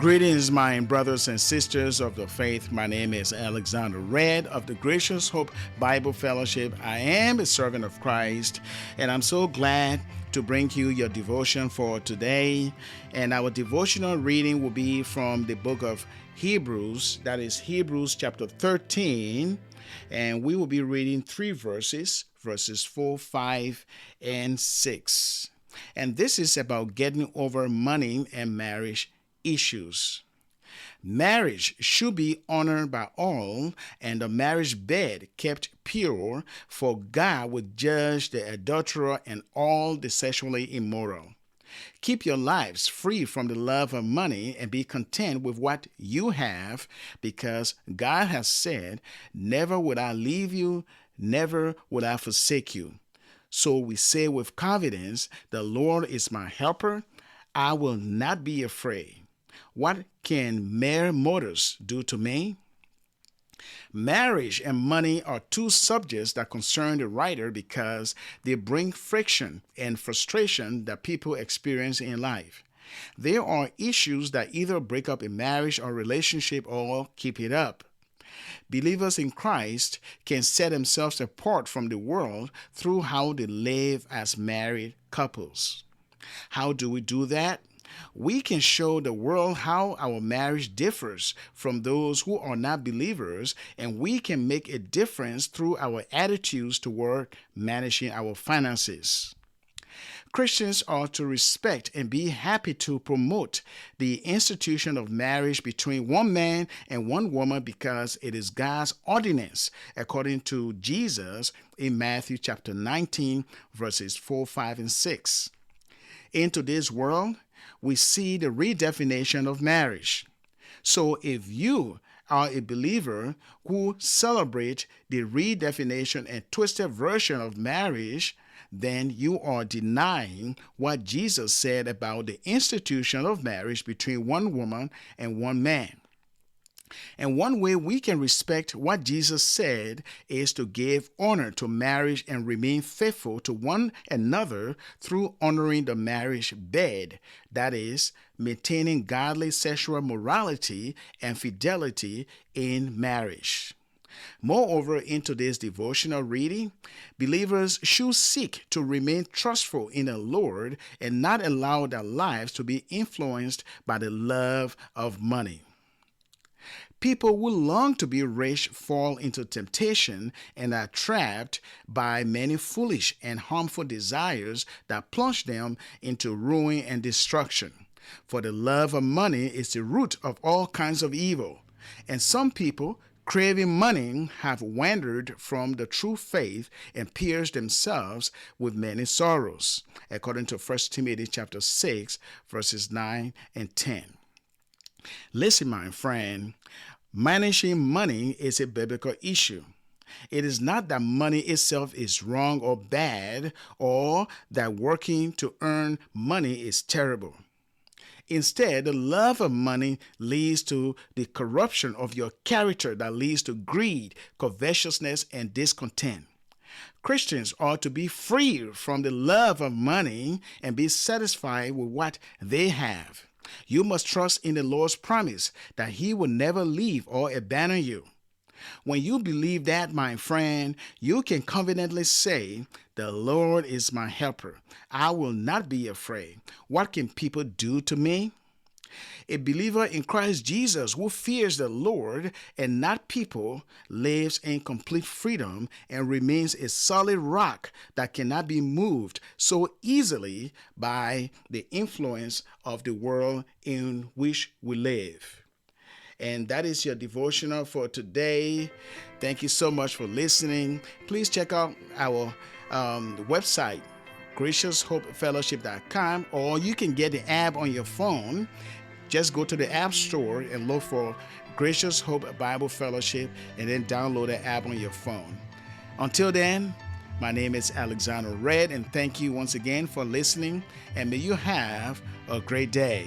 Greetings, my brothers and sisters of the faith. My name is Alexander Red of the Gracious Hope Bible Fellowship. I am a servant of Christ, and I'm so glad to bring you your devotion for today. And our devotional reading will be from the book of Hebrews, that is Hebrews chapter 13, and we will be reading three verses 4, 5, and 6. And this is about getting over money and marriage issues. Marriage should be honored by all, and the marriage bed kept pure, for God would judge the adulterer and all the sexually immoral. Keep your lives free from the love of money and be content with what you have, because God has said, "Never would I leave you, never would I forsake you." So we say with confidence, "The Lord is my helper. I will not be afraid. What can mere mortals do to me?" Marriage and money are two subjects that concern the writer because they bring friction and frustration that people experience in life. There are issues that either break up a marriage or relationship or keep it up. Believers in Christ can set themselves apart from the world through how they live as married couples. How do we do that? We can show the world how our marriage differs from those who are not believers, and we can make a difference through our attitudes toward managing our finances. Christians are to respect and be happy to promote the institution of marriage between one man and one woman because it is God's ordinance, according to Jesus in Matthew chapter 19, verses 4, 5, and 6. In today's world, we see the redefinition of marriage. So if you are a believer who celebrate the redefinition and twisted version of marriage, then you are denying what Jesus said about the institution of marriage between one woman and one man. And one way we can respect what Jesus said is to give honor to marriage and remain faithful to one another through honoring the marriage bed, that is, maintaining godly sexual morality and fidelity in marriage. Moreover, in today's devotional reading, believers should seek to remain trustful in the Lord and not allow their lives to be influenced by the love of money. People who long to be rich fall into temptation and are trapped by many foolish and harmful desires that plunge them into ruin and destruction. For the love of money is the root of all kinds of evil, and some people craving money have wandered from the true faith and pierced themselves with many sorrows, according to 1 Timothy chapter 6, verses 9 and 10. Listen, my friend, managing money is a biblical issue. It is not that money itself is wrong or bad, or that working to earn money is terrible. Instead, the love of money leads to the corruption of your character that leads to greed, covetousness, and discontent. Christians ought to be free from the love of money and be satisfied with what they have. You must trust in the Lord's promise that He will never leave or abandon you. When you believe that, my friend, you can confidently say, "The Lord is my helper. I will not be afraid. What can people do to me?" A believer in Christ Jesus who fears the Lord and not people lives in complete freedom and remains a solid rock that cannot be moved so easily by the influence of the world in which we live. And that is your devotional for today. Thank you so much for listening. Please check out our website, graciousHopeFellowship.com, or you can get the app on your phone. Just go to the App Store and look for Gracious Hope Bible Fellowship and then download the app on your phone. Until then, my name is Alexander Red, and thank you once again for listening, and may you have a great day.